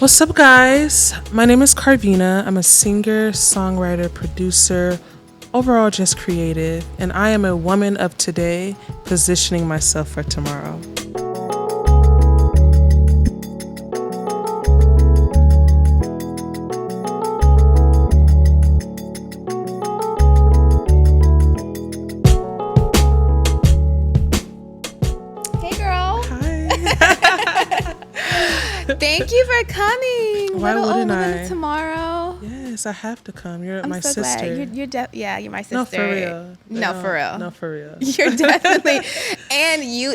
What's up, guys? My name is Carvena. I'm a singer, songwriter, producer, overall just creative, and I am a woman of today, positioning myself for tomorrow. Hey, girl. Hi. Thank you for coming. Why Little wouldn't Women I? of TmrO. Yes, I have to come. You're I'm my so sister. glad. You're my sister. No, for real. No, for real. No, for real. You're definitely, and you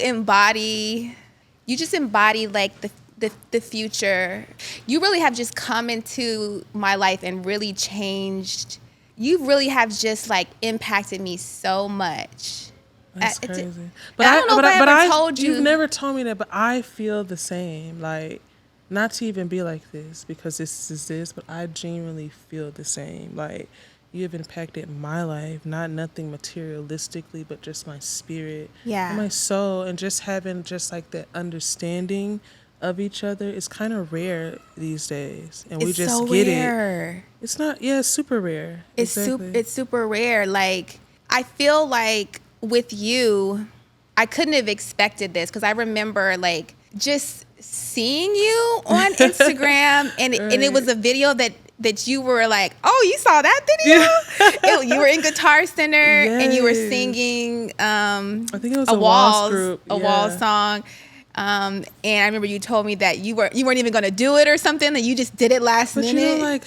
just embody like the future. You really have just come into my life and really changed. You really have just like impacted me so much. That's crazy. I don't know if I ever told you. You've never told me that, but I feel the same. Like, not to even be like this because this is this, but I genuinely feel the same. Like, you have impacted my life, not nothing materialistically, but just my spirit and my soul, and just having just like that understanding of each other is kind of rare these days, and we just so get rare. it. It's not, it's super rare. It's super rare. Like, I feel like with you, I couldn't have expected this because I remember like just seeing you on Instagram and it was a video that you were like, oh, you saw that video? You were in Guitar Center and you were singing I think it was a Walls group. A Walls song. And I remember you told me that you weren't even going to do it or something, that you just did it last minute. You know, like,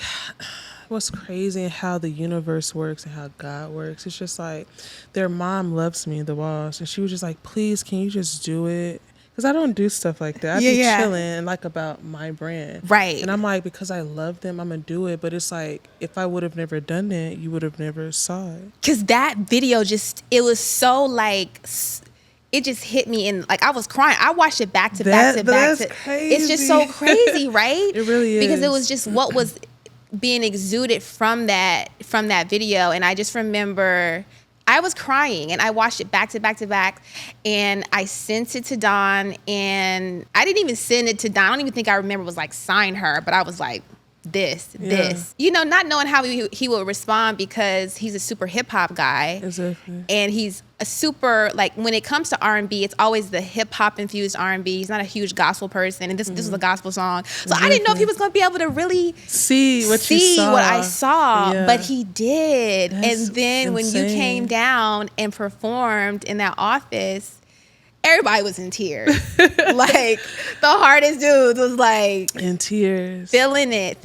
what's crazy and how the universe works and how God works. It's just like their mom loves me, the Walls, and she was just like, please, can you just do it? Because I don't do stuff like that. I be chilling like about my brand. Right. And I'm like, because I love them, I'm going to do it. But it's like, if I would have never done it, you would have never saw it. Because that video it was so like, it just hit me and like I was crying. I watched it back to back. That's crazy. It's just so crazy, right? It really is. Because it was just what was being exuded from that video. And I just remember I was crying and I watched it back to back to back, and I sent it to Don, and I didn't even send it to Don. I don't even think I remember it was like sign her, but I was like, this, you know, not knowing how he would respond because he's a super hip hop guy. Exactly. And he's a super, like, when it comes to R&B, it's always the hip hop infused R&B. He's not a huge gospel person, and this was a gospel song. So I didn't know if he was going to be able to really see what I saw, but he did. That's and then insane. When you came down and performed in that office, everybody was in tears. Like, the hardest dude was like in tears, feeling it.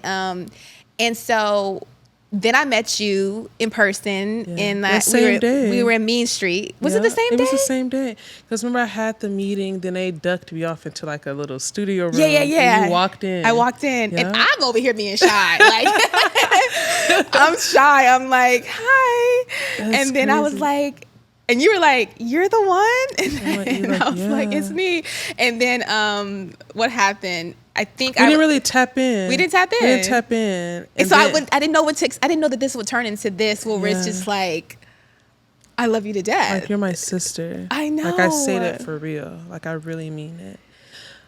And so then I met you in person in that same day. We were in Mean Street. Was it the same day? It was the same day. Because remember, I had the meeting, then they ducked me off into like a little studio room. Yeah. And you walked in. I walked in, and I'm over here being shy. Like, I'm shy. I'm like, hi. That's and then crazy. I was like, and you were like, you're the one? And I was like, it's me. And then what happened? I think we didn't really tap in. We didn't tap in. And so I didn't know I didn't know that this would turn into this where it's just like, I love you to death. Like, you're my sister. I know. Like, I say that for real. Like, I really mean it.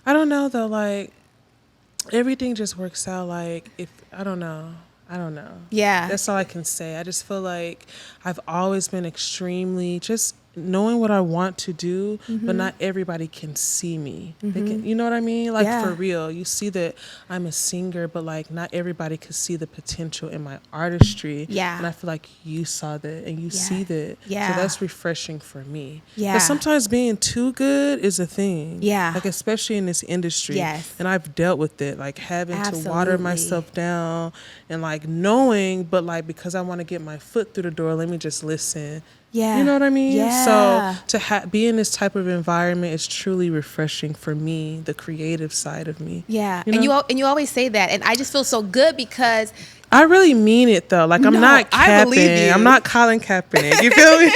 I don't know though. Like, everything just works out. Like, I don't know. Yeah. That's all I can say. I just feel like I've always been extremely just knowing what I want to do, but not everybody can see me. They can, you know what I mean? Like, for real, you see that I'm a singer, but like not everybody could see the potential in my artistry. Yeah. And I feel like you saw that and you see that. Yeah. So that's refreshing for me. Yeah. Because sometimes being too good is a thing. Yeah. Like, especially in this industry. Yes. And I've dealt with it, like having to water myself down and like knowing, but like, because I want to get my foot through the door, let me just listen. Yeah. You know what I mean? Yeah. So to be in this type of environment is truly refreshing for me, the creative side of me. Yeah. You know? And you always say that. And I just feel so good because I really mean it though. Like, I'm not capping. I believe you. I'm not Colin Kaepernick. You feel me?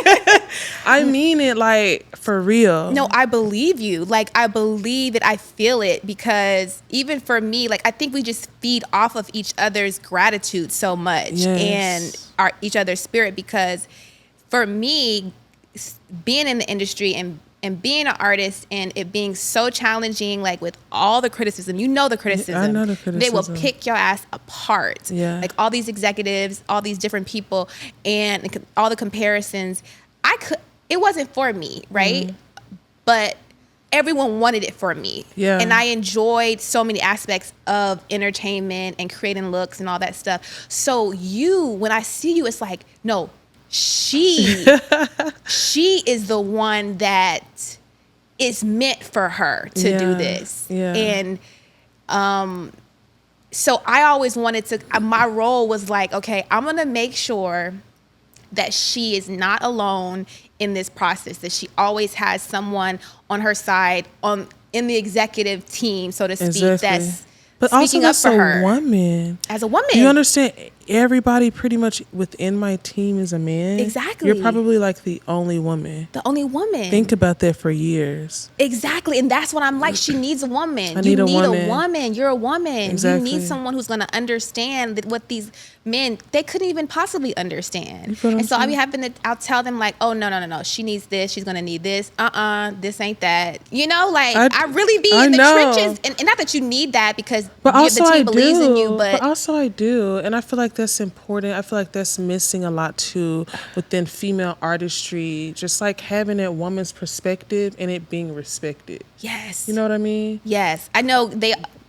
I mean it, like, for real. No, I believe you. Like, I believe it. I feel it, because even for me, like, I think we just feed off of each other's gratitude so much and each other's spirit, because for me, being in the industry and and being an artist and it being so challenging, like with all the criticism, the criticism. I know the They will criticism. pick your ass apart. Yeah. Like all these executives, all these different people, and all the comparisons. It wasn't for me, right? But everyone wanted it for me. Yeah. And I enjoyed so many aspects of entertainment and creating looks and all that stuff. So when I see you, it's like, no, she is the one that is meant for her to do this. Yeah. And so I always wanted to, my role was like, okay, I'm going to make sure that she is not alone in this process, that she always has someone on her side in the executive team, so to speak, that's but speaking also up for her. Woman. As a woman. Do you understand? Everybody pretty much within my team is a man. Exactly. You're probably like the only woman. The only woman. Think about that for years. Exactly. And that's what I'm like. She needs a woman. I need a woman. A woman. You're a woman. Exactly. You need someone who's going to understand that what these men, they couldn't even possibly understand. And so I'll tell them like, oh, no. She needs this. She's going to need this. This ain't that. I really be in the trenches. And not that you need that because the team believes in you. But also I do. And I feel like that's important. I feel like that's missing a lot too within female artistry. Just like having that woman's perspective and it being respected. Yes. You know what I mean? Yes. I know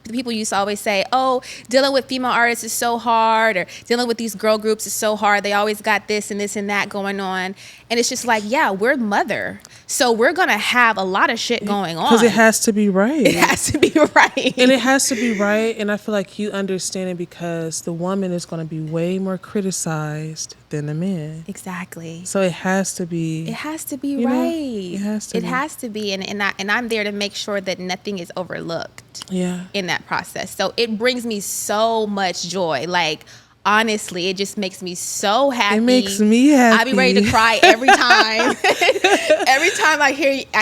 people used to always say, oh, dealing with female artists is so hard, or dealing with these girl groups is so hard. They always got this and this and that going on. And it's just like, yeah, we're mother. So we're going to have a lot of shit going on. Because it has to be right. It has to be right. And it has to be right. And I feel like you understand it because the woman is going to be way more criticized than the man. Exactly. So it has to be. It has to be right. It has to be. It has to be. And I'm there to make sure that nothing is overlooked. Yeah. In that process. So it brings me so much joy. Like, honestly, it just makes me so happy. It makes me happy. I be ready to cry every time. Every time I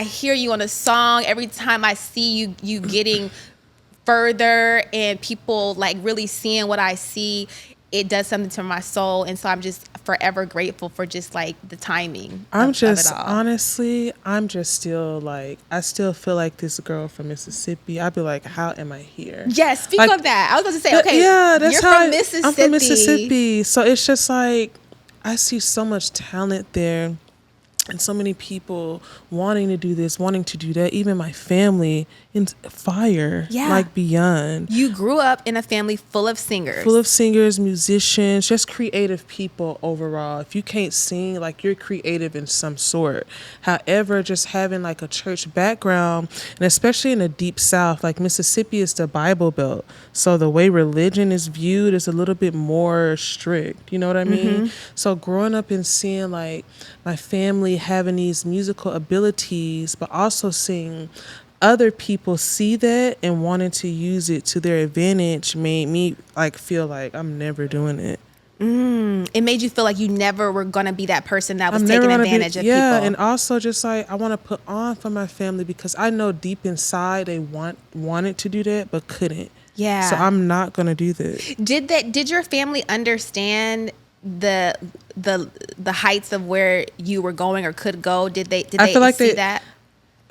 hear you on a song, every time I see you getting further and people like really seeing what I see, it does something to my soul. And so I'm just forever grateful for just like the timing. Of it all. Honestly, I'm just still like, I still feel like this girl from Mississippi. I'd be like, how am I here? Yes, speak like, of that. I was going to say, okay, yeah, that's you're how from Mississippi. I'm from Mississippi. So it's just like, I see so much talent there. And so many people wanting to do this, wanting to do that. Even my family in fire, like beyond. You grew up in a family full of singers. Full of singers, musicians, just creative people overall. If you can't sing, like you're creative in some sort. However, just having like a church background, and especially in the deep South, like Mississippi is the Bible Belt. So the way religion is viewed is a little bit more strict. You know what I mean? So growing up and seeing like my family having these musical abilities, but also seeing other people see that and wanting to use it to their advantage made me like feel like I'm never doing it. It made you feel like you never were going to be that person that was taking advantage of people. Yeah, and also just like I want to put on for my family because I know deep inside they wanted to do that but couldn't. Yeah. So I'm not going to do that. Did your family understand the heights of where you were going or could go? Did they see that?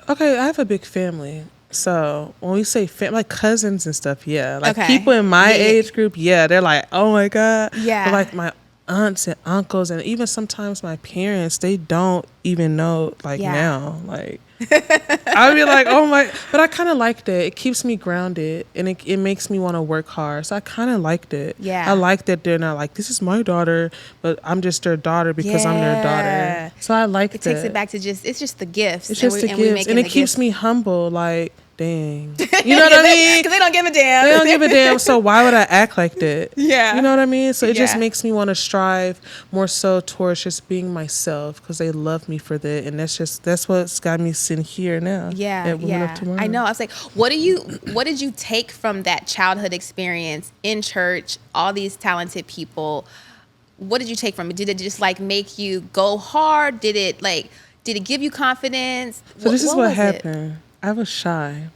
Okay, I have a big family. So when we say like cousins and stuff, like people in my age group, they're like, oh my God. Yeah. But like my aunts and uncles and even sometimes my parents, they don't even know like now. Like I be like, oh my, but I kind of like that. It keeps me grounded and it makes me want to work hard. So I kind of liked it. Yeah. I like that they're not like, this is my daughter, but I'm just their daughter because I'm their daughter. So I like that. It takes it back to it's just the gifts. It's just the gifts. And it keeps me humble. Like, dang. You know what I mean? Because they don't give a damn. They don't give a damn. So why would I act like that? Yeah. You know what I mean? So it just makes me want to strive more so towards just being myself because they love me for that. And that's what's got me sitting here now. Yeah. At Women of TmrO. I know. I was like, what did you take from that childhood experience in church, all these talented people? What did you take from it? Did it just like make you go hard? Did it give you confidence? So this is what happened. I was shy.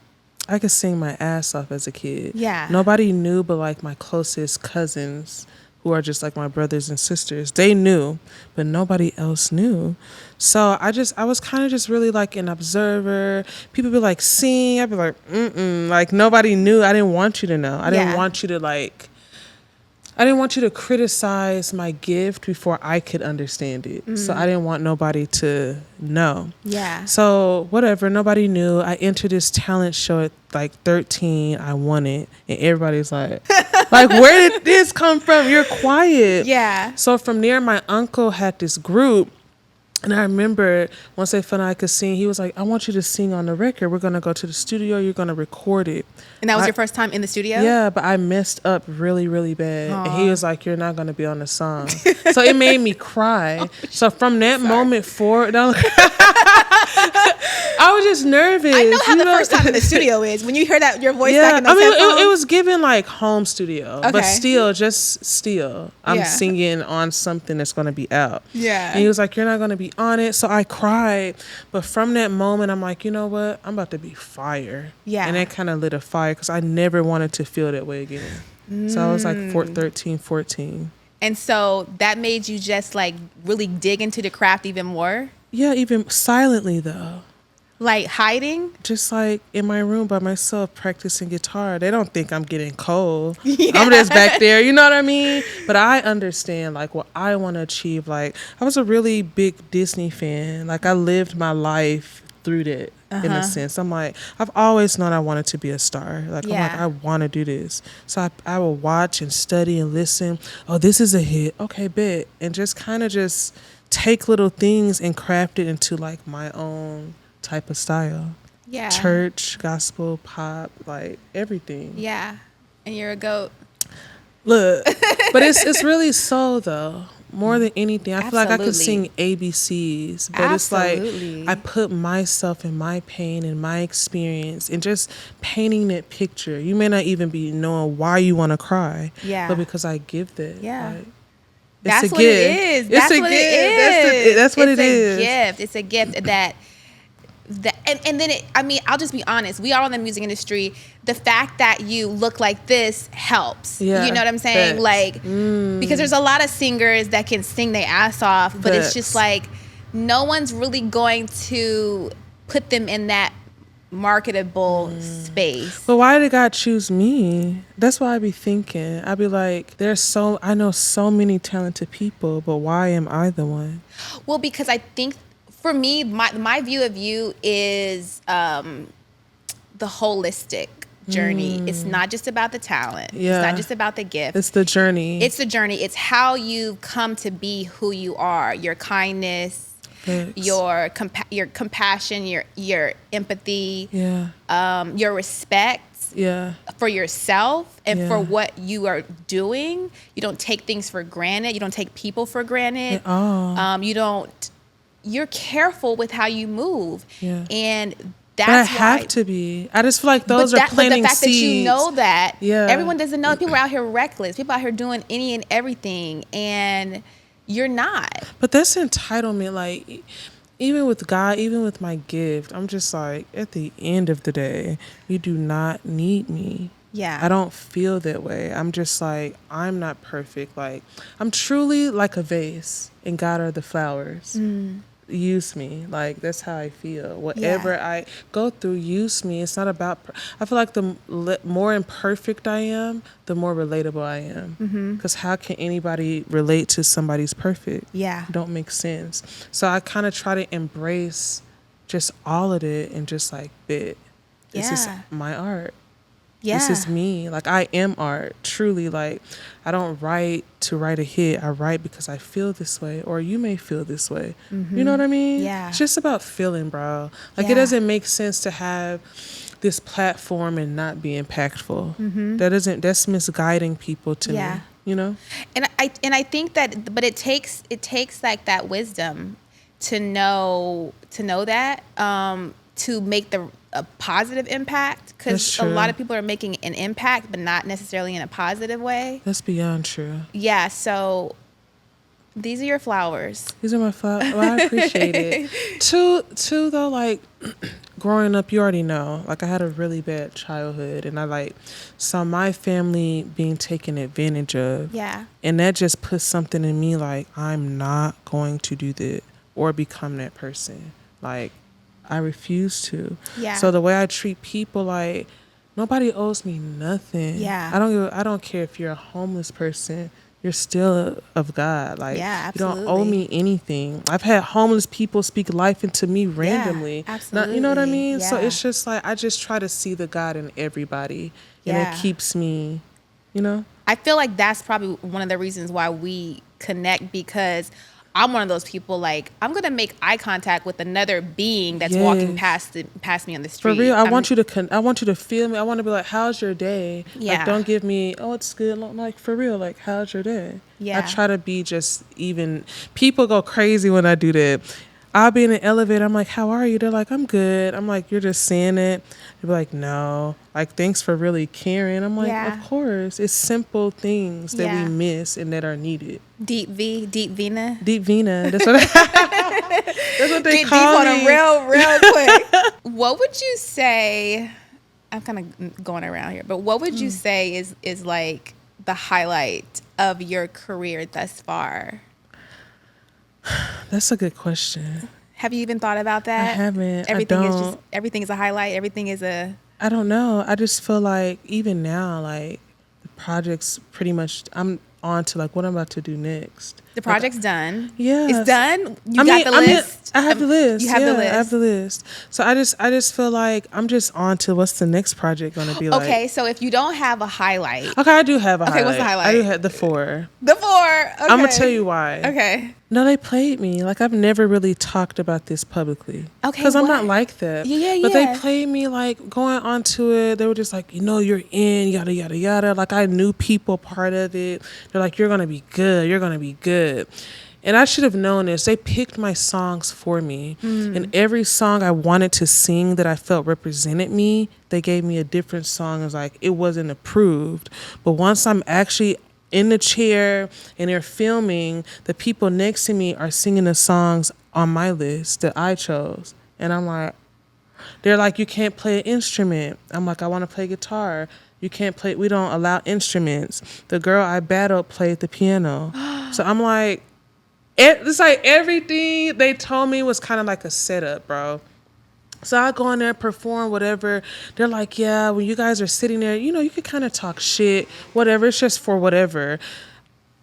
I could sing my ass off as a kid. Yeah. Nobody knew but like my closest cousins who are just like my brothers and sisters. They knew, but nobody else knew. So I was kind of just really like an observer. People be like, sing. I'd be like, like nobody knew. I didn't want you to know. I didn't want you to like, I didn't want you to criticize my gift before I could understand it. So I didn't want nobody to know. Yeah. So whatever, nobody knew. I entered this talent show at like 13. I won it. And everybody's like, where did this come from? You're quiet. Yeah. So from there, my uncle had this group. And I remember once they found out I could sing, he was like, I want you to sing on the record. We're going to go to the studio. You're going to record it. And that was your first time in the studio? Yeah, but I messed up really, really bad. Aww. And he was like, you're not going to be on the song. So it made me cry. So from that moment forward, I was just nervous. I know how the first time in the studio is. When you hear that your voice back in those headphones. It was given like home studio. Okay. But still, I'm singing on something that's going to be out. Yeah. And he was like, you're not going to be on it. So I cried. But from that moment, I'm like, you know what? I'm about to be fire. Yeah. And that kind of lit a fire because I never wanted to feel that way again. So I was like 13, 14. And so that made you just like really dig into the craft even more? Yeah, even silently though. Like hiding? Just like in my room by myself practicing guitar. They don't think I'm getting cold. Yeah. I'm just back there, you know what I mean? But I understand like what I want to achieve. Like I was a really big Disney fan. Like I lived my life through that in a sense. I'm like, I've always known I wanted to be a star. Like I'm like, I want to do this. So I will watch and study and listen. Oh, this is a hit. Okay, bet. And just kind of just take little things and craft it into like my own type of style. Yeah. Church, gospel, pop, like everything. Yeah. And you're a goat. Look, but it's really soul though. More than anything. I feel like I could sing ABCs, but it's like I put myself and my pain and my experience and just painting that picture. You may not even be knowing why you want to cry, but because I give that. Yeah. Like, that's what it is. That's what it is. That's what it is. It's a gift. It's a gift that and then I'll just be honest. We are in the music industry. The fact that you look like this helps. Yeah, you know what I'm saying? Like, because there's a lot of singers that can sing their ass off, but it's just like no one's really going to put them in that marketable space. But why did God choose me? That's what I be thinking. I be like, I know so many talented people, but why am I the one? Well, because I think for me, my view of you is the holistic journey. It's not just about the talent. Yeah. It's not just about the gift. It's the journey. It's the journey. It's how you come to be who you are. Your kindness, your compassion, your empathy, your respect for yourself and for what you are doing. You don't take things for granted. You don't take people for granted. You're careful with how you move. Yeah. And that's but I have to be. I just feel like those are planting seeds. But the fact that you know that, everyone doesn't know. People are out here reckless. People out here doing any and everything, and you're not. But that's entitlement. Like, even with God, even with my gift, I'm just like, at the end of the day, you do not need me. Yeah. I don't feel that way. I'm just like, I'm not perfect. Like, I'm truly like a vase, and God are the flowers. Use me. Like, that's how I feel. Whatever I go through, use me. It's not about I feel like the more imperfect I am, the more relatable I am. Because how can anybody relate to somebody's perfect? Yeah. It don't make sense. So I kind of try to embrace just all of it and just like, this is my art. Yeah. This is me. Like, I am art. Truly, like, I don't write to write a hit. I write because I feel this way, or you may feel this way. You know what I mean? Yeah. It's just about feeling, bro. Like, it doesn't make sense to have this platform and not be impactful. That's misguiding people to me. You know? And I think that, but it takes like that wisdom to know that, to make a positive impact, because a lot of people are making an impact but not necessarily in a positive way. That's beyond true. Yeah, so these are your flowers. These are my flowers. Well, I appreciate it. Two though, like, growing up, you already know, like I had a really bad childhood, and I like saw my family being taken advantage of. Yeah. And that just put something in me like, I'm not going to do that or become that person. Like, I refuse to. Yeah. So the way I treat people, like, nobody owes me nothing. Yeah. I don't care if you're a homeless person. You're still of God. Like, Yeah, you don't owe me anything. I've had homeless people speak life into me randomly. Yeah, absolutely. You know what I mean? Yeah. So it's just like, I just try to see the God in everybody. And Yeah. it keeps me, you know? I feel like that's probably one of the reasons why we connect, because I'm one of those people, like, I'm going to make eye contact with another being that's walking past me on the street. For real, I want you to feel me. I want to be like, how's your day? Yeah. Like, don't give me, oh, it's good. Like, for real, like, how's your day? Yeah. I try to be just even, people go crazy when I do that. I'll be in an elevator. I'm like, how are you? They're like, I'm good. I'm like, you're just saying it. They're like, no. Like, thanks for really caring. I'm like, Yeah. of course. It's simple things that Yeah. we miss and that are needed. Deep Vina. Deep Vina. That's what, that's what they Get call deep on me. them real quick. What would you say? I'm kind of going around here, but what would you say is like the highlight of your career thus far? That's a good question. Have you even thought about that? I haven't. Everything is a highlight. Everything is a. I don't know. I just feel like even now, like the project's pretty much. I'm on to like what I'm about to do next. The project's done. Yeah, it's done. You got the list. I have the list. You have the list. I have the list. So I just feel like I'm just on to what's the next project going to be like. Okay, so if you don't have a highlight. Okay, I do have a highlight. Okay, what's the highlight? I do have the 4. The 4. Okay. I'm gonna tell you why. Okay. No, they played me. Like, I've never really talked about this publicly. Okay. Because I'm not like that. Yeah. But they played me, like, going onto it. They were just like, you're in, yada, yada, yada. Like, I knew people part of it. They're like, you're going to be good. You're going to be good. And I should have known this. They picked my songs for me. And every song I wanted to sing that I felt represented me, they gave me a different song. It was like, it wasn't approved. But once I'm actually in the chair and they're filming, the people next to me are singing the songs on my list that I chose. And I'm like, they're like, you can't play an instrument. I'm like, I want to play guitar. You can't play, we don't allow instruments. The girl I battled played the piano. So I'm like, it's like everything they told me was kind of like a setup, bro. So I go in there, perform, whatever. They're like, yeah, when you guys are sitting there, you could kind of talk shit, whatever. It's just for whatever.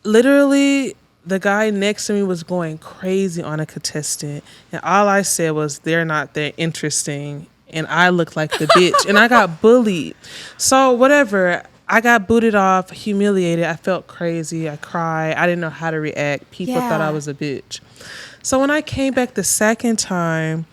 Literally, the guy next to me was going crazy on a contestant. And all I said was, they're not that interesting. And I looked like the bitch. And I got bullied. So whatever. I got booted off, humiliated. I felt crazy. I cried. I didn't know how to react. People thought I was a bitch. So when I came back the second time,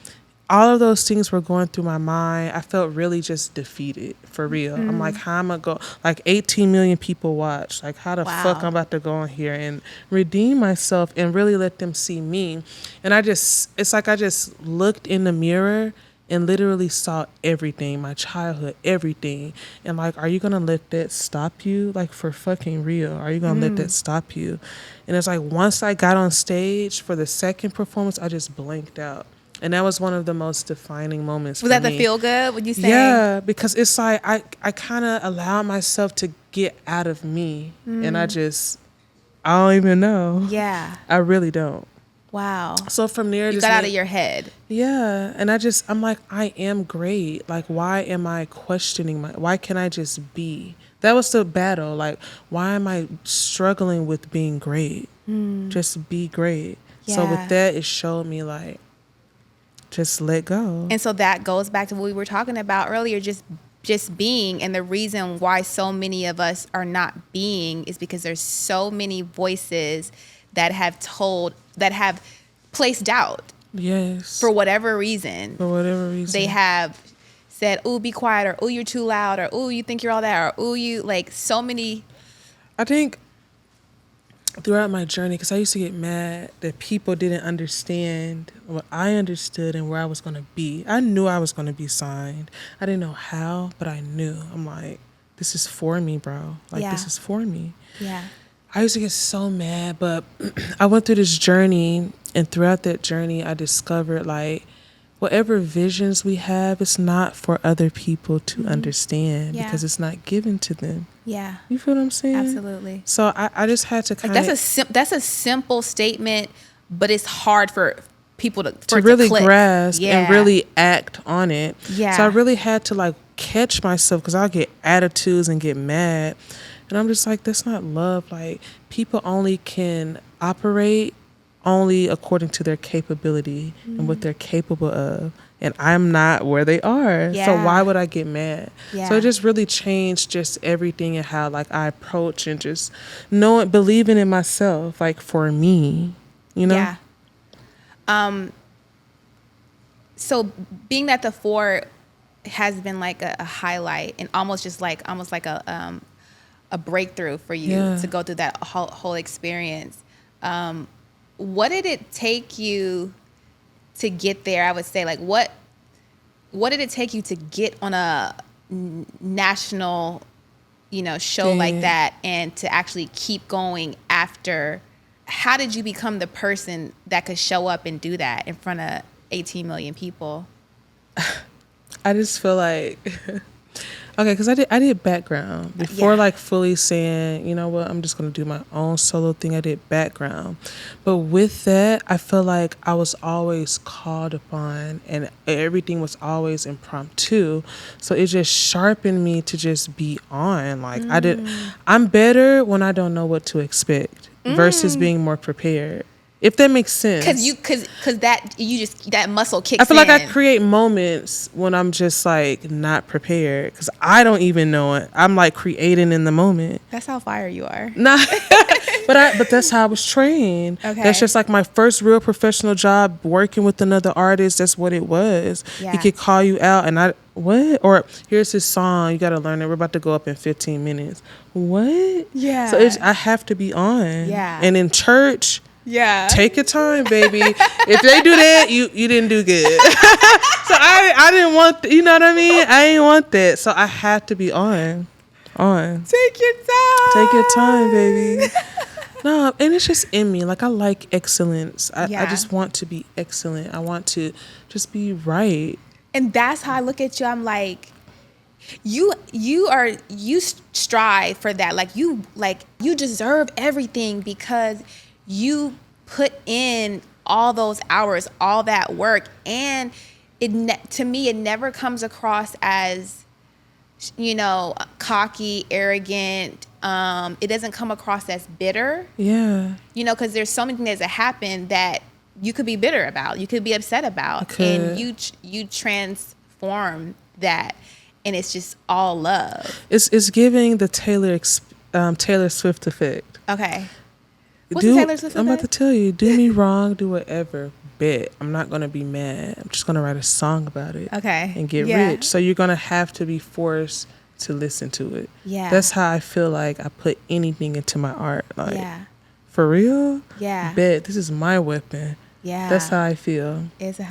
all of those things were going through my mind. I felt really just defeated, for real. I'm like, how am I go? Like 18 million people watch. Like, how the fuck I'm about to go in here and redeem myself and really let them see me? And it's like I just looked in the mirror and literally saw everything, my childhood, everything. And like, are you going to let that stop you? Like, for fucking real, are you going to let that stop you? And it's like, once I got on stage for the second performance, I just blanked out. And that was one of the most defining moments for me. Was that the feel good? Would you say? Yeah, because it's like I kind of allowed myself to get out of me. And I don't even know. Yeah. I really don't. Wow. So from there, you got out of your head. Yeah. And I'm like, I am great. Like, why am I questioning why can't I just be? That was the battle. Like, why am I struggling with being great? Just be great. Yeah. So with that, it showed me like, just let go. And so that goes back to what we were talking about earlier, just being. And the reason why so many of us are not being is because there's so many voices that have placed doubt. Yes. For whatever reason. They have said, ooh, be quiet, or ooh, you're too loud, or ooh, you think you're all that, or ooh, you, like, so many. I think throughout my journey, because I used to get mad that people didn't understand what I understood and where I was going to be. I knew I was going to be signed. I didn't know how, but I knew. I'm like, this is for me, bro. Like, this is for me. Yeah. I used to get so mad, but I went through this journey, and throughout that journey, I discovered, like, whatever visions we have, it's not for other people to understand because it's not given to them. Yeah. You feel what I'm saying? Absolutely. So I just had to kind of That's a simple statement, but it's hard for people to really click. grasp and really act on it. Yeah. So I really had to like catch myself because I'll get attitudes and get mad. And I'm just like, that's not love. Like, people only can operate only according to their capability and what they're capable of. And I'm not where they are. Yeah. So why would I get mad? Yeah. So it just really changed just everything and how like I approach and just knowing, believing in myself, like for me, you know? Yeah. So being that the 4 has been like a highlight and almost like a breakthrough for you to go through that whole experience. What did it take you to get there? I would say, like, what did it take you to get on a national, show like that, and to actually keep going after? How did you become the person that could show up and do that in front of 18 million people? I just feel like okay, because I did background before like fully saying, you know what, I'm just going to do my own solo thing. I did background. But with that, I feel like I was always called upon and everything was always impromptu. So it just sharpened me to just be on. Like I'm better when I don't know what to expect versus being more prepared. If that makes sense. Cause that muscle kicks in. I feel like I create moments when I'm just like not prepared because I don't even know it. I'm like creating in the moment. That's how fire you are. Nah, but that's how I was trained. Okay. That's just like my first real professional job working with another artist. That's what it was. Yeah. He could call you out and what? Or here's his song. You got to learn it. We're about to go up in 15 minutes. What? Yeah. So I have to be on. Yeah. And in church. Yeah. Take your time, baby. If they do that, you didn't do good. So I didn't want, you know what I mean? I didn't want that. So I had to be on. Take your time. Take your time, baby. No, and it's just in me. Like, I like excellence. I just want to be excellent. I want to just be right. And that's how I look at you. I'm like, you strive for that. Like you deserve everything because you put in all those hours, all that work, and to me it never comes across as cocky, arrogant. It doesn't come across as bitter. Yeah. Because there's so many things that happen that you could be bitter about, you could be upset about, and you transform that, and it's just all love. It's giving the Taylor Swift effect. Okay. What's the Taylor Swift effect? I'm about to tell you. Do me wrong, do whatever. Bet. I'm not going to be mad. I'm just going to write a song about it. Okay. And get rich. So you're going to have to be forced to listen to it. Yeah. That's how I feel like I put anything into my art. Like, for real? Yeah. Bet. This is my weapon. Yeah. That's how I feel. It's a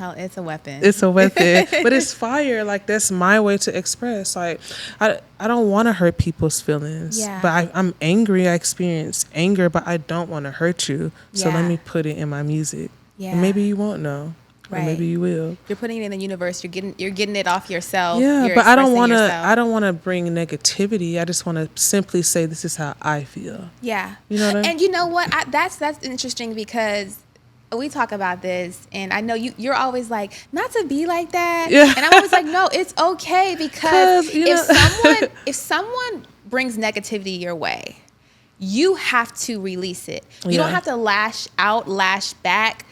weapon. It's a weapon. But it's fire. Like, that's my way to express. Like, I don't want to hurt people's feelings. Yeah. But I'm angry. I experience anger, but I don't want to hurt you. So let me put it in my music. Yeah. And maybe you won't know. Right. Or maybe you will. You're putting it in the universe. You're getting it off yourself. Yeah, but I don't want to bring negativity. I just want to simply say this is how I feel. Yeah. You know what I mean? And you know what? That's interesting because we talk about this, and I know you're always like, not to be like that. Yeah. And I'm always like, no, it's okay, because if someone brings negativity your way, you have to release it. You don't have to lash out, lash back,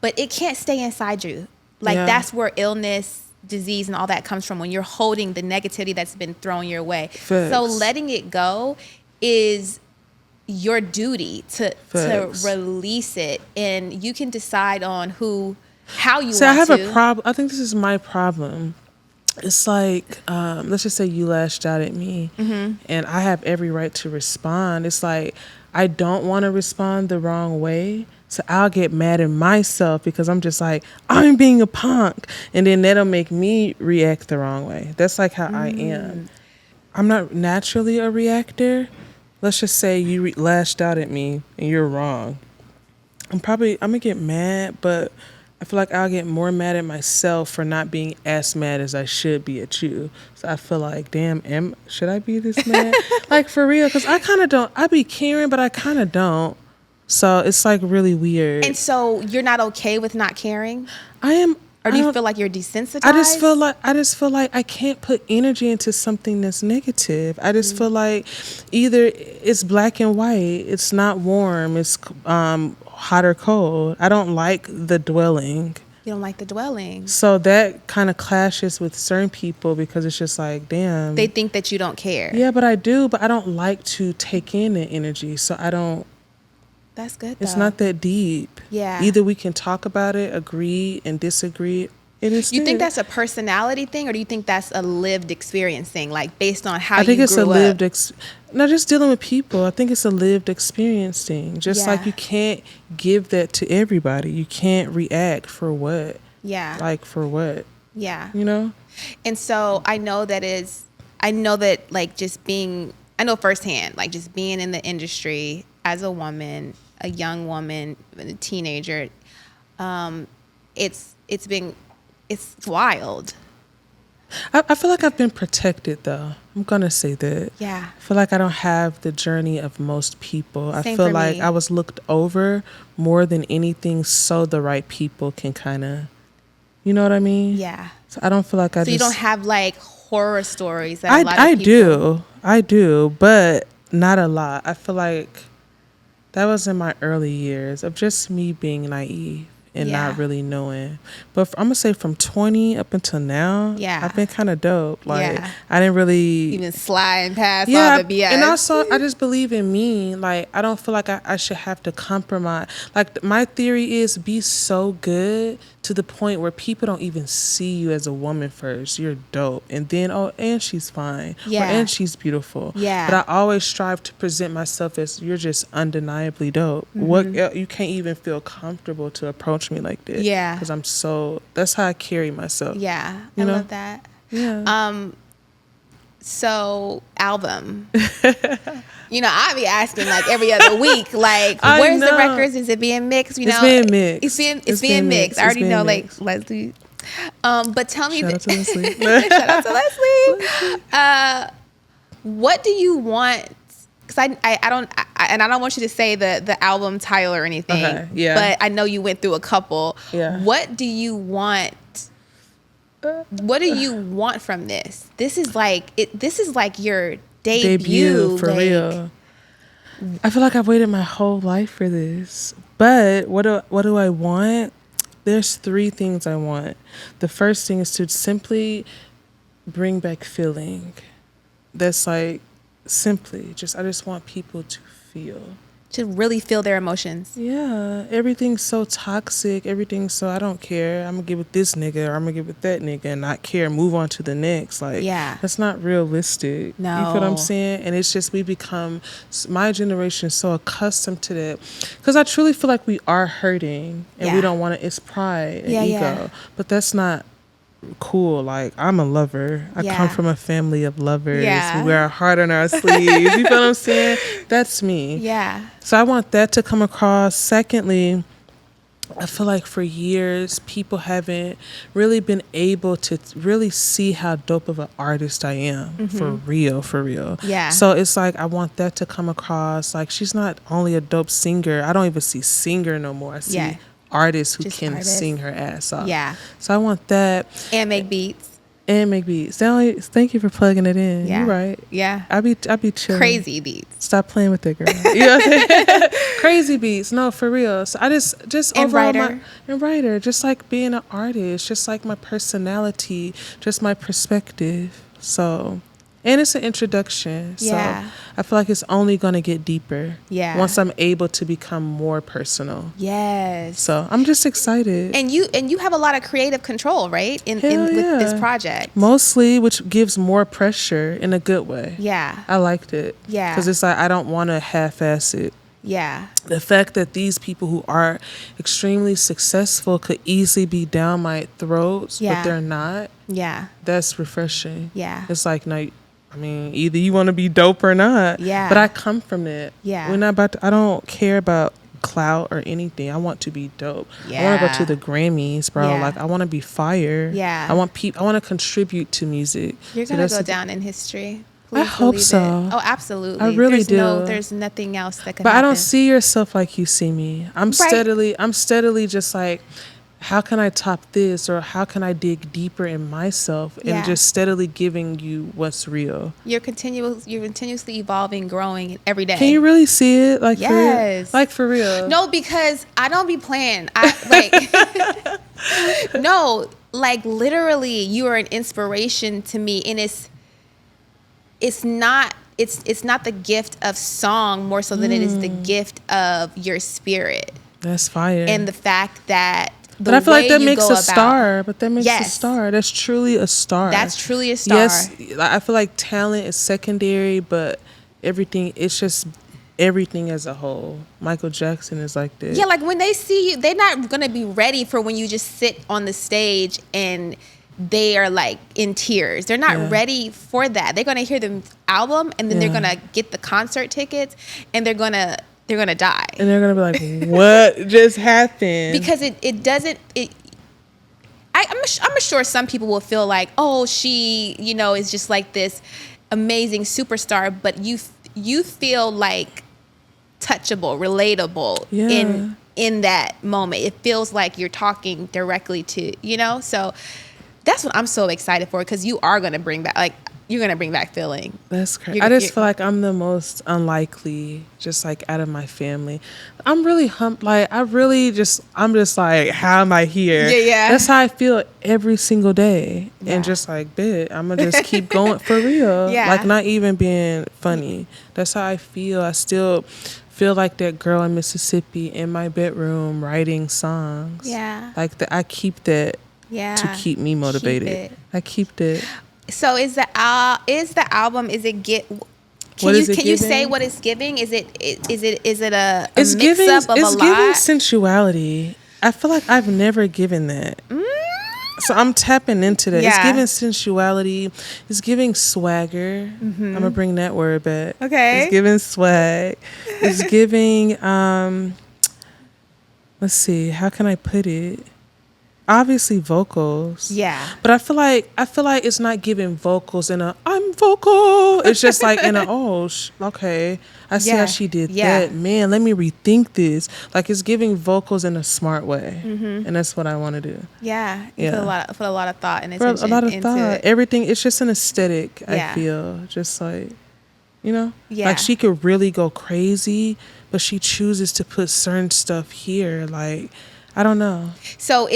but it can't stay inside you. Like that's where illness, disease, and all that comes from, when you're holding the negativity that's been thrown your way. Facts. So letting it go is your duty to release it, and you can decide on how you want to. I have a problem. I think this is my problem. It's like, let's just say you lashed out at me, and I have every right to respond. It's like, I don't want to respond the wrong way, so I'll get mad at myself because I'm just like, I'm being a punk, and then that'll make me react the wrong way. That's like how I am. I'm not naturally a reactor. Let's just say you lashed out at me and you're wrong. I'm gonna get mad, but I feel like I'll get more mad at myself for not being as mad as I should be at you. So I feel like, damn, should I be this mad? Like, for real, because I kind of don't. I be caring, but I kind of don't. So it's like really weird. And so you're not okay with not caring? I am. Or do I you don't- feel like you're desensitized? I just feel like I can't put energy into something that's negative. I just feel like either it's black and white. It's not warm. It's hot or cold. I don't like the dwelling. You don't like the dwelling. So that kind of clashes with certain people because it's just like, damn. They think that you don't care. Yeah, but I do. But I don't like to take in the energy. So I don't. That's good, It's though. not that deep. Yeah. Either we can talk about it, agree and disagree. It is. You think that's a personality thing, or do you think that's a lived experience thing, like based on how I think you it's grew a lived up? not just dealing with people. I think it's a lived experience thing. Just like Yeah. you can't give that to everybody. You can't react for what? Yeah. Like for what? Yeah. You know? And so I know that like just being, I know firsthand, like just being in the industry as a woman, a young woman, a teenager, it's wild. I feel like I've been protected though. I'm gonna say that. Yeah. I feel like I don't have the journey of most people. I Same feel for like me. I was looked over more than anything, so the right people can kind of, you know what I mean? Yeah. So I don't feel like So you don't have like horror stories that a lot of I people. I do, but not a lot. I feel like that was in my early years of just me being naive and Yeah. not really knowing. But I'm gonna say from 20 up until now, Yeah. I've been kind of dope. Like Yeah. I didn't really Even sliding past yeah, all the BS. and also I just believe in me. Like I don't feel like I should have to compromise. Like my theory is be so good to the point where people don't even see you as a woman first. You're dope, and then and she's fine. Yeah. And she's beautiful. Yeah. But I always strive to present myself as you're just undeniably dope. What you can't even feel comfortable to approach me like this. Yeah. Because that's how I carry myself. Yeah. You I know? love that. Yeah. So album. I be asking like every other week, like, I where's the know. records? Is it being mixed? It's being mixed. It's being mixed. I already It's know, being like mixed. Leslie. But tell me, Shout out to Leslie. shout out to Leslie. What do you want? Because I don't want you to say the album title or anything. Okay, yeah. But I know you went through a couple. Yeah. What do you want? What do you want from this? This is like your debut For like, real. I feel like I've waited my whole life for this. But what do I want? There's 3 things I want. The first thing is to simply bring back feeling. That's like simply I just want people to feel. to really feel their emotions. Yeah, everything's so toxic. Everything's so I don't care. I'm gonna get with this nigga or I'm gonna get with that nigga and not care. Move on to the next. Like, Yeah. that's not realistic. No. You feel what I'm saying? And it's just my generation is so accustomed to that because I truly feel like we are hurting and we Yeah. don't want to. It's pride and Yeah, ego, yeah. but that's not cool. Like, I'm a lover. I Yeah. come from a family of lovers. Yeah. We wear our heart on our sleeves. You feel what I'm saying? That's me. Yeah. So I want that to come across. Secondly, I feel like for years, people haven't really been able to really see how dope of an artist I am. For real, for real. Yeah. So it's like, I want that to come across. Like, she's not only a dope singer. I don't even see singer no more. I see Yeah. artists who Just can artists. sing her ass off. Yeah. So I want that. And make beats. And make beats. Thank you for plugging it in. Yeah. You're right. Yeah. I be chilling. Crazy beats. Stop playing with that girl. You know what I'm saying? Crazy beats. No, for real. So I just And overall writer. and writer, just like being an artist, just like my personality, just my perspective. So, and it's an introduction. Yeah. So I feel like it's only going to get deeper. Yeah. Once I'm able to become more personal. Yes. So I'm just excited. And you have a lot of creative control, right? In Hell with this yeah. project. Mostly, which gives more pressure in a good way. Yeah. I liked it. Yeah. Because it's like, I don't want to half-ass it. Yeah. The fact that these people who are extremely successful could easily be down my throats, Yeah. but they're not, Yeah. that's refreshing. Yeah. It's like, no, I mean, either you want to be dope or not. Yeah. But I come from it. Yeah. We're not about to, I don't care about clout or anything. I want to be dope. I want to Yeah. go to the Grammys, bro. Yeah. Like I want to be fire. Yeah. I want to contribute to music. You're So gonna that's go the- down in history. I Please hope believe so. it. Oh, absolutely. I really There's do. nothing else that could But happen. I don't see yourself like you see me. I'm steadily just like, how can I top this, or how can I dig deeper in myself, Yeah. and just steadily giving you what's real. You're continuously evolving, growing every day. Can you really see it? Like Yes. for real. No, because I don't be playing. I like no, like literally you are an inspiration to me, and it's not the gift of song more so than it is the gift of your spirit That's fire. and the fact that But I feel like that makes a about, star. But that makes a Yes. star. That's truly a star. That's truly a star. Yes, I feel like talent is secondary, but it's just everything as a whole. Michael Jackson is like this. Yeah, like when they see you, they're not gonna be ready for when you just sit on the stage and they are like in tears. They're not Yeah. ready for that. They're gonna hear the album and then they're Yeah. gonna get the concert tickets and they're gonna die. And they're gonna be like, "What just happened?" Because it doesn't I'm sure some people will feel like, oh, she, is just like this amazing superstar, but you feel like touchable, relatable Yeah. in that moment. It feels like you're talking directly to, so that's what I'm so excited for, because you are going to bring back, you're going to bring back feeling. That's crazy. I just feel like I'm the most unlikely, just like out of my family. I'm really I'm just like, how am I here? Yeah. That's how I feel every single day. Yeah. And just like, I'm going to just keep going for real. Yeah. Like, not even being funny. That's how I feel. I still feel like that girl in Mississippi in my bedroom writing songs. Yeah. Like, I keep that Yeah. to keep me motivated. Keep it. I keep that. So is the album? Is it get? Can What you is it can you say giving? what it's giving? Is it a It's mix giving, up of it's a giving lot? sensuality. I feel like I've never given that. So I'm tapping into that. Yeah. It's giving sensuality. It's giving swagger. I'm gonna bring that word back. Okay. It's giving swag. It's giving let's see, how can I put it? Obviously vocals. Yeah. But I feel like it's not giving vocals in a I'm vocal. It's just like in a okay. I see Yeah. how she did Yeah. that. Man, let me rethink this. Like, it's giving vocals in a smart way. And that's what I want to do. Yeah. You Yeah. put a lot of thought and For attention a lot of into thought. it. Everything, it's just an aesthetic, Yeah. I feel. Just like, Yeah. like she could really go crazy, but she chooses to put certain stuff here. Like, I don't know. So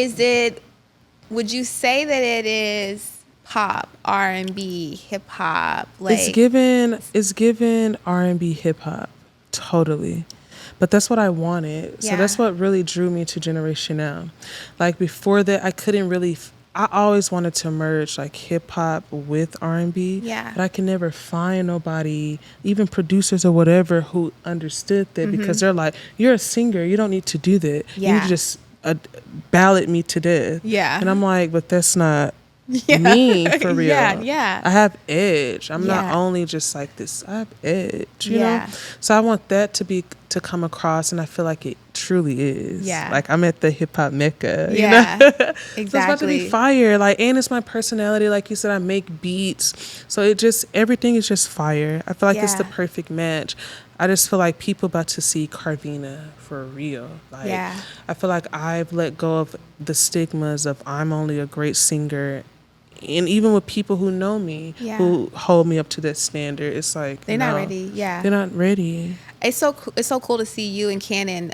would you say that it is pop, R&B, hip hop? Like, It's given R&B, hip hop, totally. But that's what I wanted. So Yeah. that's what really drew me to Generation Now. Like, before that, I couldn't really. I always wanted to merge like hip hop with R&B. Yeah. But I can never find nobody, even producers or whatever, who understood that, because they're like, "You're a singer. You don't need to do that. You need Yeah. to just ballad me to death." Yeah. And I'm like, but that's not me, for real. Yeah. I have edge. I'm not Yeah. only just like this. I have edge, you Yeah. know? So I want that to come across, and I feel like it truly is. Yeah. Like, I'm at the hip hop mecca, Yeah. you know? So it's about to Exactly. be fire. Like, and it's my personality. Like you said, I make beats. So everything is just fire. I feel like it's the Yeah. perfect match. I just feel like people about to see Carvena for real. Like, Yeah. I feel like I've let go of the stigmas of I'm only a great singer. And even with people who know me, Yeah. who hold me up to that standard, it's like, They're not no, ready. Yeah. They're not ready. It's so cool to see you and Cannon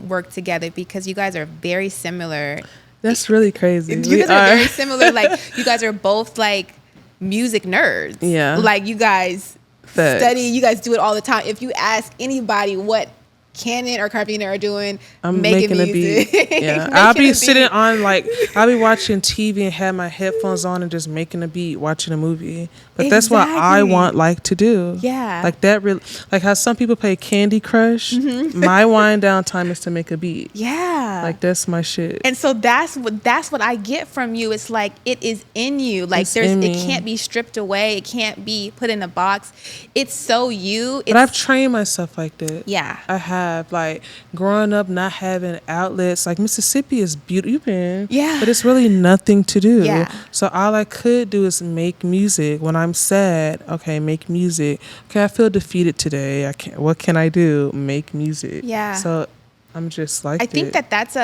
work together, because you guys are very similar. That's really crazy. You guys are very similar. Like, you guys are both like music nerds. Yeah. Like, you guys Facts. study. You guys do it all the time. If you ask anybody what Cannon or Carvena are doing, I'm making a music. beat. Yeah. Making I'll a be beat. sitting on, like, I'll be watching TV and have my headphones on and just making a beat, watching a movie. But that's what I Exactly. want, like, to do. Yeah. Like that really, like how some people play Candy Crush. My wind down time is to make a beat. Yeah. Like, that's my shit. And so that's what I get from you. It's like, it is in you. Like, It's in it me. can't be stripped away. It can't be put in a box. It's so you. But I've trained myself like that. Yeah. I have. have. Like growing up not having outlets, like Mississippi is beautiful. You've been, Yeah. but it's really nothing to do. Yeah. So all I could do is make music. When I'm sad, okay, make music. Okay, I feel defeated today. I can't. What can I do? Make music. Yeah. So I'm just like I think that's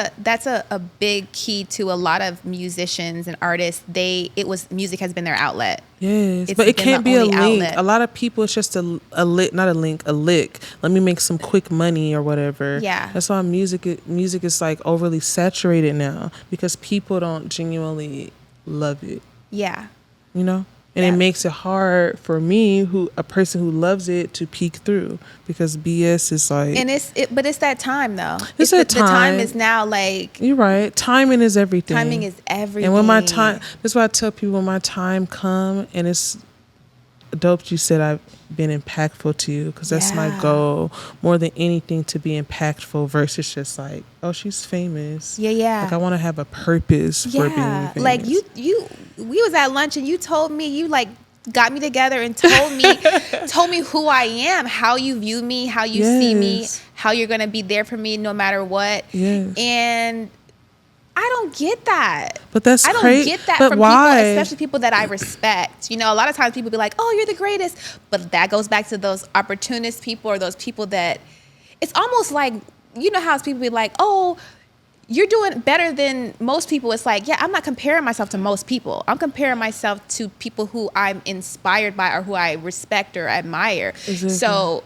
a big key to a lot of musicians and artists. Music has been their outlet. Yes, It's but it been can't the be a only link. outlet. A lot of people, it's just a lick, not a link, a lick. Let me make some quick money or whatever. Yeah. That's why music is like overly saturated now because people don't genuinely love it. Yeah. You know? And Yeah. it makes it hard for me, a person who loves it, to peek through because BS is like. And but it's that time though. It's that the time time. is now. Like, You're right. Timing is everything. timing is everything. And when my time, that's why I tell people when my time come, and it's dope you said I've been impactful to you because that's my Yeah. goal more than anything, to be impactful versus just like, oh, she's famous. Yeah. Like I want to have a purpose for being famous. Like we was at lunch and you told me, you like got me together and told me who I am, how you view me, how you see me, Yes. how you're gonna be there for me no matter what. Yes. And I don't get that. But that's I don't crazy. get that But from why? people, especially people that I respect. You know, a lot of times people be like, "Oh, you're the greatest," but that goes back to those opportunist people or those people that it's almost like, you know how people be like, "Oh, you're doing better than most people." It's like, yeah, I'm not comparing myself to most people. I'm comparing myself to people who I'm inspired by or who I respect or admire. Exactly. So,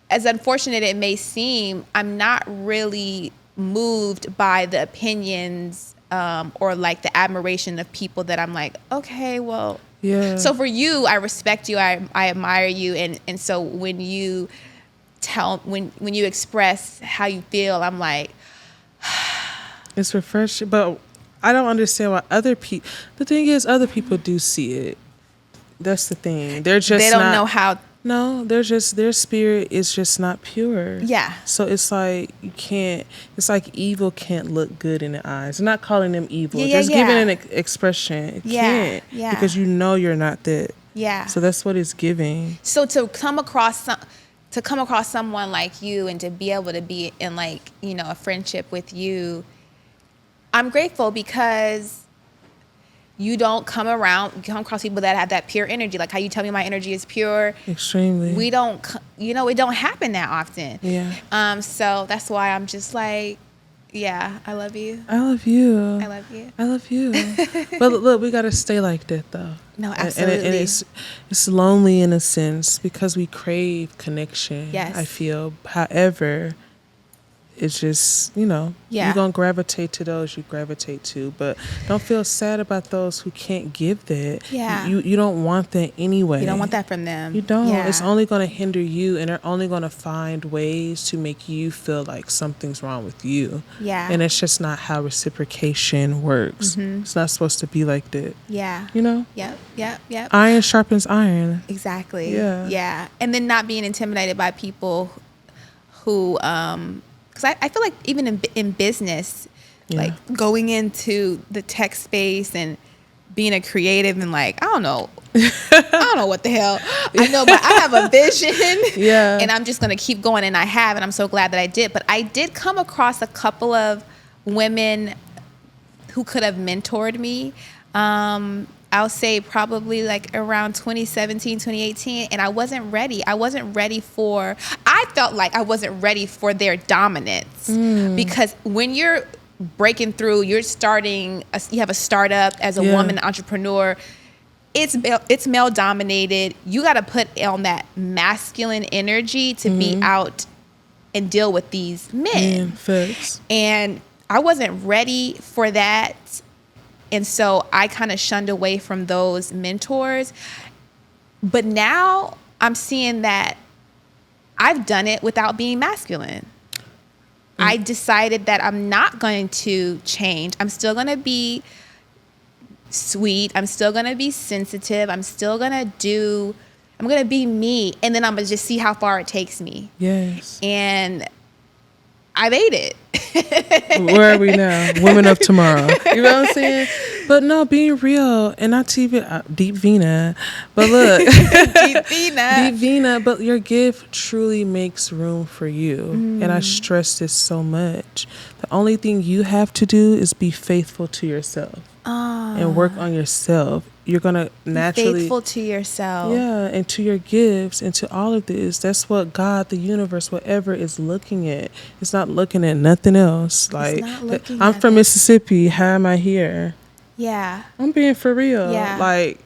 as unfortunate it may seem, I'm not really moved by the opinions or like the admiration of people that I'm like, okay, well. Yeah. So for you, I respect you, I admire you, and so when you when you express how you feel, I'm like, It's refreshing, but I don't understand why other people. The thing is, other people do see it. That's the thing. They're just they don't not, know how. No, they're just, their spirit is just not pure. Yeah. So it's like you can't. It's like evil can't look good in the eyes. I'm not calling them evil. Yeah, just yeah, giving yeah. an expression. It Yeah, can't. yeah. Because you know you're not that. Yeah. So that's what it's giving. So to come across someone like you and to be able to be in like, you know, a friendship with you, I'm grateful because you don't come across people that have that pure energy. Like how you tell me my energy is pure. Extremely. We don't, you know, it don't happen that often. Yeah. So that's why I'm just like, yeah, I love you. I love you. I love you. I love you. But look, we gotta stay like that though. No, And absolutely. it's lonely in a sense because we crave connection. Yes. I feel. However, it's just, you know, Yeah. you're gonna gravitate to those you gravitate to, but don't feel sad about those who can't give that. Yeah. You don't want that anyway. You don't want that from them. You don't. Yeah. It's only gonna hinder you, and they're only gonna find ways to make you feel like something's wrong with you. Yeah. And it's just not how reciprocation works. Mm-hmm. It's not supposed to be like that. Yeah. You know? Yep. Iron sharpens iron. Exactly. Yeah. Yeah. And then not being intimidated by people who, because I feel like even in business, Yeah. like going into the tech space and being a creative and like, I don't know what the hell. I know, but I have a vision. Yeah. And I'm just going to keep going. And I have, and I'm so glad that I did. But I did come across a couple of women who could have mentored me. I'll say probably like around 2017, 2018. And I wasn't ready. I felt like I wasn't ready for their dominance. Because when you're breaking through, you have a startup as a Yeah. woman entrepreneur, it's male dominated. You got to put on that masculine energy to be out and deal with these men. Facts. And I wasn't ready for that. And so I kind of shunned away from those mentors. But now I'm seeing that I've done it without being masculine. I decided that I'm not going to change. I'm still going to be sweet. I'm still going to be sensitive. I'm going to be me. And then I'm going to just see how far it takes me. Yes. And I made it. Where are we now? Women of TmrO. You know what I'm saying? But no, being real and not to even deep Vina, but look, Deep Vina. deep Vina. But your gift truly makes room for you, and I stress this so much. The only thing you have to do is be faithful to yourself and work on yourself. You're gonna naturally faithful to yourself. yeah, and to your gifts and to all of this. That's what God, the universe, whatever is looking at. It's not looking at nothing else. Like not looking I'm at from it. Mississippi. How am I here? Yeah. I'm being for real. Yeah. Like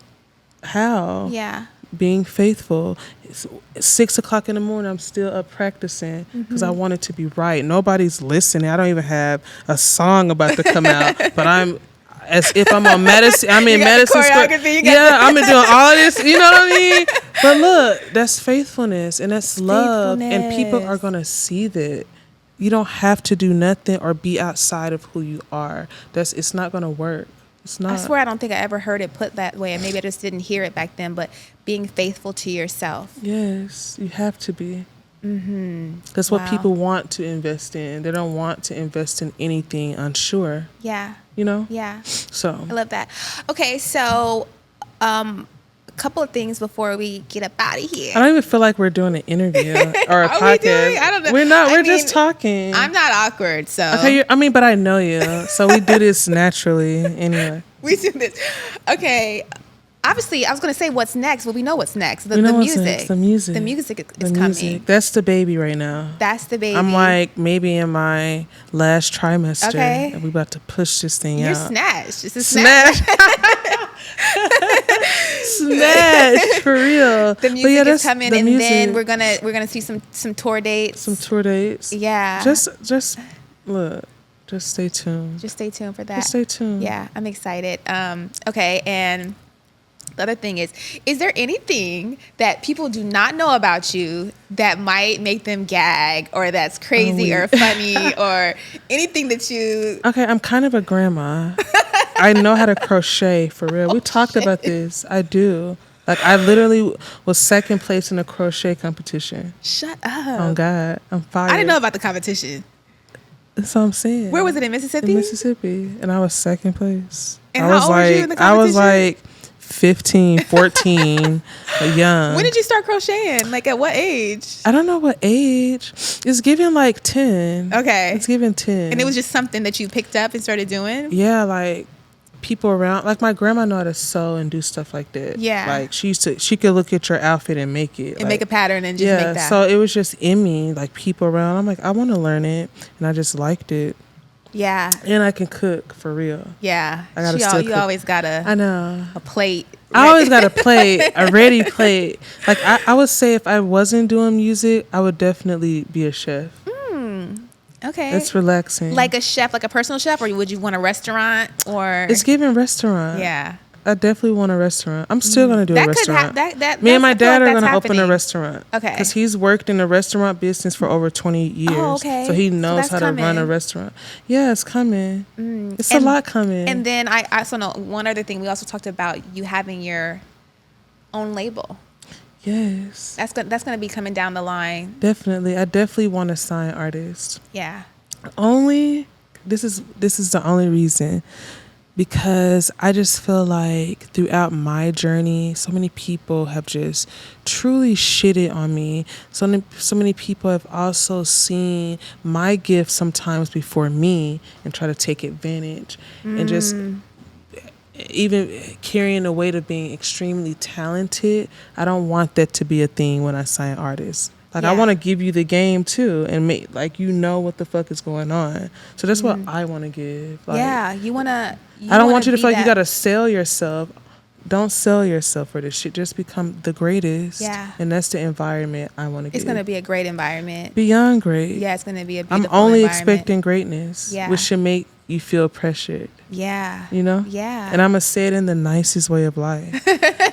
how? Yeah. Being faithful. It's 6 o'clock in the morning. I'm still up practicing because I want it to be right. Nobody's listening. I don't even have a song about to come out, but I'm as if I'm on medicine. I'm in medicine school. Yeah, I'm doing all of this. You know what I mean? But look, that's faithfulness and that's love, and people are gonna see that. You don't have to do nothing or be outside of who you are. It's not gonna work. It's not. I swear I don't think I ever heard it put that way, and maybe I just didn't hear it back then, but being faithful to yourself. Yes, you have to be. That's what people want to invest in. They don't want to invest in anything unsure. Yeah. You know? Yeah. So I love that. Okay, so a couple of things before we get up out of here. I don't even feel like we're doing an interview or a Are podcast. we doing? I don't know. We're not. We're I just mean, talking. I'm not awkward, so Okay, but I know you, so we do this naturally anyway. we do this. Okay. Obviously, I was going to say what's next, but we know what's next. The We know what's music. next, the music. The music is The coming. music. That's the baby right now. That's the baby. I'm like maybe in my last trimester. Okay. And we about to push this thing You're out. snatched. It's a snatch. Smash for real. The music is coming, the and music. then we're gonna see some tour dates. Some tour dates. Yeah. Just look. Just stay tuned. Just stay tuned for that. Just stay tuned. Yeah, I'm excited. Okay, and the other thing is there anything that people do not know about you that might make them gag, or that's crazy or funny, or anything that you... Okay, I'm kind of a grandma. I know how to crochet, for real. We talked about this. I do. Like, I literally was second place in a crochet competition. Shut up. Oh, God. I'm fired. I didn't know about the competition. That's what I'm saying. Where was it, in Mississippi? In Mississippi. And I was second place. And I how was old were you in the I was competition? like 15, 14, young. When did you start crocheting? Like, at what age? I don't know what age. It's given like 10. Okay. It's given 10. And it was just something that you picked up and started doing? Yeah, like people around, like my grandma know how to sew and do stuff like that. Yeah. Like she could look at your outfit and make it. And like, make a pattern and just yeah, make that. so it was just in me, like people around. I'm like, I want to learn it. And I just liked it. Yeah. And I can cook, for real. Yeah. I gotta still You cook. always got I know. a plate. I always got a plate, a ready plate. Like I would say if I wasn't doing music, I would definitely be a chef. Okay. It's relaxing. Like a chef, like a personal chef, or would you want a restaurant? Or It's giving restaurant. yeah. I definitely want a restaurant. I'm still gonna do a That could restaurant. Me and my I feel dad like are that's gonna open a happening. restaurant. Okay. Because he's worked in the restaurant business for over 20 years. Oh, okay. So he So knows that's how to run a coming. restaurant. Yeah, it's coming. It's a And- lot coming. And then I also know one other thing. We also talked about you having your own label. yes, That's gonna be coming down the line. definitely. I definitely want to sign artists. Yeah. Only this is the only reason, because I just feel like throughout my journey, so many people have just truly shitted on me. So many people have also seen my gift sometimes before me and try to take advantage and just even carrying the weight of being extremely talented. I don't want that to be a thing when I sign artists. Like, I Yeah. want to give you the game too and make like what the fuck is going on. So that's what I want to give. Like, Yeah. You wanna. I don't want you to be feel like you that- gotta sell yourself. Don't sell yourself for this shit. Just become the greatest. Yeah. And that's the environment I want to give. It's gonna be a great environment. Beyond great. Yeah, it's gonna be a I'm beautiful only environment. expecting greatness, Yeah. which should make you feel pressured. Yeah. You know? Yeah. And I'm going to say it in the nicest way of life.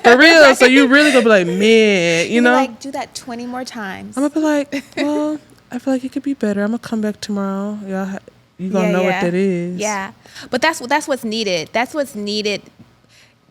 For real. So you really going to be like, man, you You're know? like, do that 20 more times. I'm going to be like, well, I feel like it could be better. I'm going to come back tomorrow. Y'all, you going to know what that is. Yeah. But that's what's needed. That's what's needed.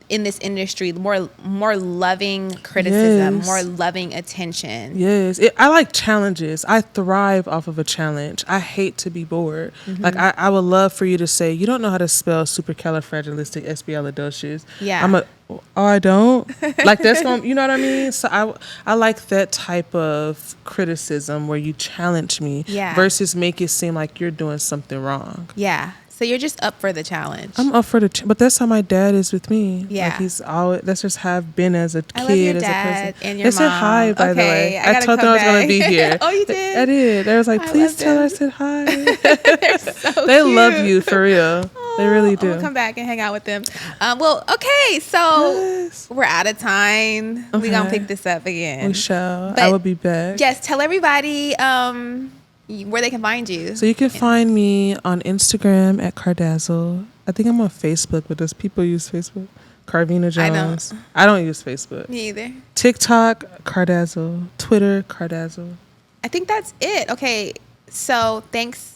in this industry, more loving criticism, Yes. more loving attention. Yes, I like challenges. I thrive off of a challenge. I hate to be bored. Like I would love for you to say, you don't know how to spell supercalifragilisticexpialidocious. Yeah. Oh, I don't. Like that's going, you know what I mean? So I like that type of criticism where you challenge me Yeah. versus make it seem like you're doing something wrong. Yeah. So you're just up for the challenge. I'm up for but that's how my dad is with me. Yeah. Like he's always, that's just how I've been as a kid, I love your as dad a person. and your They said mom. hi, by the Okay, way. I gotta told them come I was going to back. be here. Oh, you did? I did. They was like, I please love tell her I them. said hi. They're so They cute. love you for real. They really do. We'll come back and hang out with them. Well, okay, so Yes. we're out of time. We're gonna Okay. pick this up again. We shall. But I will be back. Yes, tell everybody where they can find you. So you can find me on Instagram at Cardazzle. I think I'm on Facebook, but does people use Facebook? Carvena I don't. Jones. I don't use Facebook. Me either. TikTok, Cardazzle. Twitter, Cardazzle. I think that's it. Okay, so thanks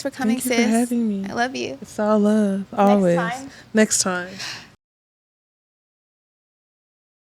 for coming, Thank you sis. for having me. I love you. It's all love. Always. time. Next time.